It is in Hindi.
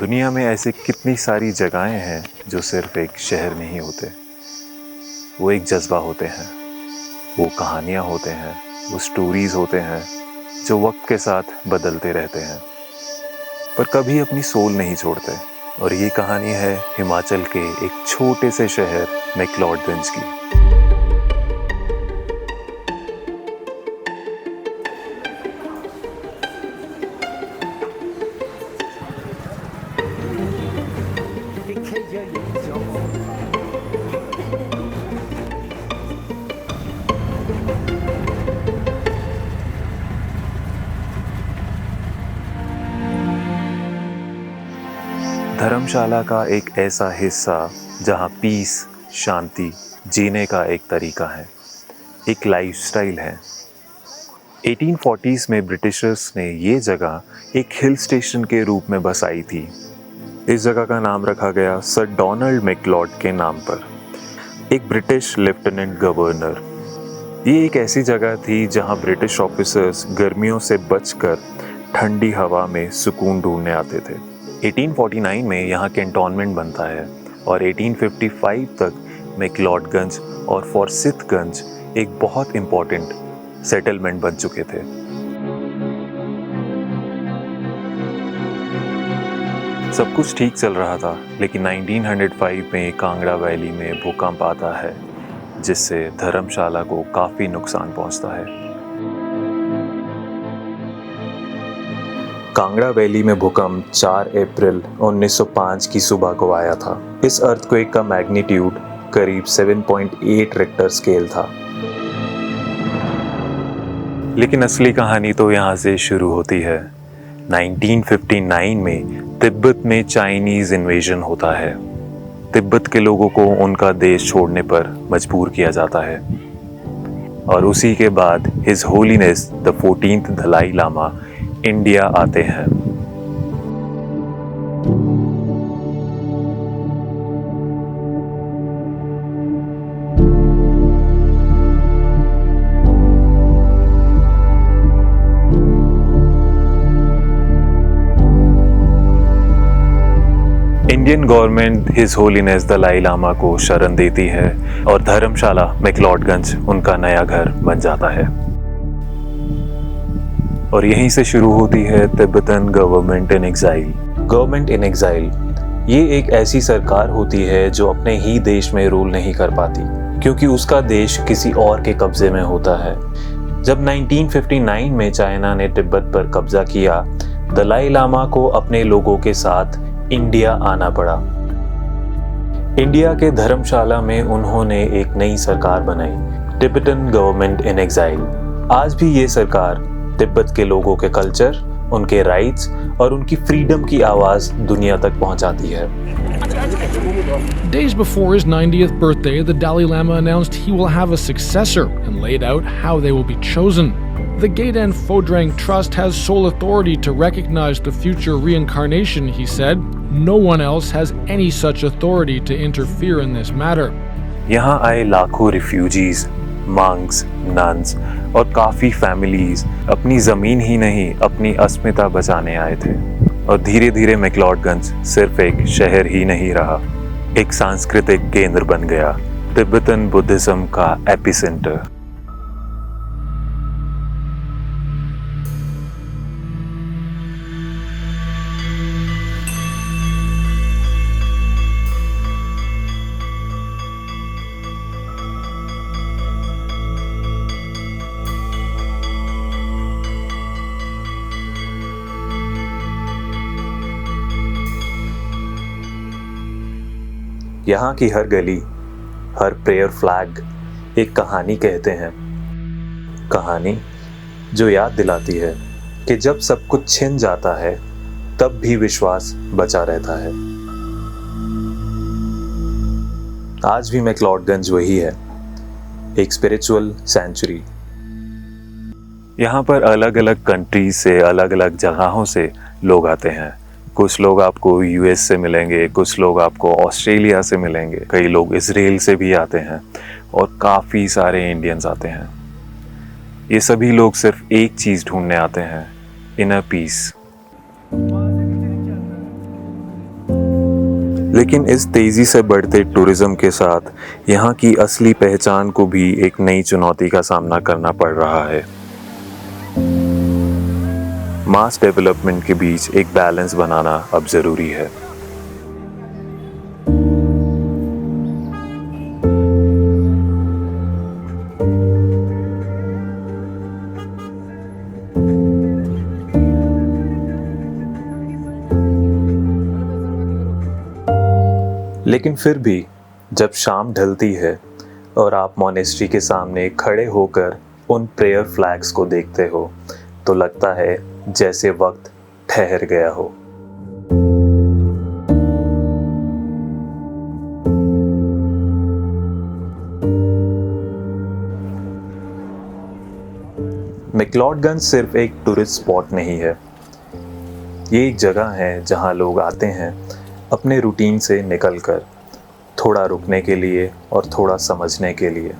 दुनिया में ऐसी कितनी सारी जगहें हैं जो सिर्फ एक शहर नहीं होते। वो एक जज्बा होते हैं, वो कहानियाँ होते हैं, वो स्टोरीज़ होते हैं जो वक्त के साथ बदलते रहते हैं पर कभी अपनी सोल नहीं छोड़ते। और ये कहानी है हिमाचल के एक छोटे से शहर मैक्लोडगंज की। धर्मशाला का एक ऐसा हिस्सा जहाँ पीस, शांति जीने का एक तरीका है, एक लाइफस्टाइल है। 1840s में ब्रिटिशर्स ने ये जगह एक हिल स्टेशन के रूप में बसाई थी। इस जगह का नाम रखा गया सर डोनाल्ड मैक्लोड के नाम पर, एक ब्रिटिश लेफ्टिनेंट गवर्नर। ये एक ऐसी जगह थी जहाँ ब्रिटिश ऑफिसर्स गर्मियों से बचकर ठंडी हवा में सुकून ढूंढने आते थे। 1849 में यहाँ कैंटोनमेंट बनता है और 1855 तक मैक्लोडगंज और फॉर्सिथगंज एक बहुत इम्पोर्टेंट सेटलमेंट बन चुके थे। सब कुछ ठीक चल रहा था, लेकिन 1905 में कांगड़ा वैली में भूकंप आता है जिससे धर्मशाला को काफ़ी नुकसान पहुंचता है। कांगड़ा वैली में भूकंप 4 अप्रैल 1905 की सुबह को आया था। इस अर्थक्वेक का मैग्नीट्यूड करीब 7.8 रेक्टर स्केल था। लेकिन असली कहानी तो यहाँ से शुरू होती है। 1959 में तिब्बत में चाइनीज इन्वेजन होता है। तिब्बत के लोगों को उनका देश छोड़ने पर मजबूर किया जाता है और उसी के बाद his holiness the 14th Dalai Lama India आते हैं। Indian government his holiness Dalai Lama को शरण देती है और धर्मशाला मैक्लोडगंज उनका नया घर बन जाता है। और यहीं से शुरू होती है Tibetan government in exile. Government in exile ये एक ऐसी सरकार होती है जो अपने ही देश में रूल नहीं कर पाती, क्योंकि उसका देश किसी और के कब्जे में होता है। जब 1959 में चाइना ने तिब्बत पर कब्जा किया, दलाई लामा को अपने लोगों के साथ इंडिया आना पड़ा। इंडिया के धर्मशाला में उन्होंने एक नई सरकार बनाई, तिब्बतन गवर्नमेंट इन एग्जाइल। आज भी ये सरकार तिब्बत के लोगों के कल्चर, उनके राइट्स और उनकी फ्रीडम की आवाज दुनिया तक पहुंचाती है। Days before his 90th birthday, the Dalai Lama announced he will have a successor and laid out how they will be chosen. The Gaden Phodrang Trust has sole authority to recognize the future reincarnation, he said. No one else has any such authority to interfere in this matter. यहाँ आए लाखों रिफ्यूजीज, मंक्स, नन्स और काफ़ी फैमिलीज अपनी ज़मीन ही नहीं अपनी अस्मिता बचाने आए थे। और धीरे धीरे मैक्लोडगंज सिर्फ एक शहर ही नहीं रहा, एक सांस्कृतिक केंद्र बन गया, तिब्बतन बुद्धिज्म का एपिसेंटर। यहाँ की हर गली, हर प्रेयर फ्लैग एक कहानी कहते हैं। कहानी जो याद दिलाती है कि जब सब कुछ छिन जाता है तब भी विश्वास बचा रहता है। आज भी मैक्लोडगंज वही है, एक स्पिरिचुअल सेंचुरी। यहाँ पर अलग अलग कंट्रीज से, अलग अलग जगहों से लोग आते हैं। कुछ लोग आपको यूएस से मिलेंगे, कुछ लोग आपको ऑस्ट्रेलिया से मिलेंगे, कई लोग इजराइल से भी आते हैं और काफ़ी सारे इंडियंस आते हैं। ये सभी लोग सिर्फ एक चीज़ ढूंढने आते हैं, इनर पीस। लेकिन इस तेज़ी से बढ़ते टूरिज्म के साथ यहाँ की असली पहचान को भी एक नई चुनौती का सामना करना पड़ रहा है। मास डेवलपमेंट के बीच एक बैलेंस बनाना अब ज़रूरी है। लेकिन फिर भी जब शाम ढलती है और आप मॉनेस्ट्री के सामने खड़े होकर उन प्रेयर फ्लैग्स को देखते हो तो लगता है जैसे वक्त ठहर गया हो। मैक्लोडगंज सिर्फ एक टूरिस्ट स्पॉट नहीं है, ये एक जगह है जहां लोग आते हैं अपने रूटीन से निकलकर, थोड़ा रुकने के लिए और थोड़ा समझने के लिए।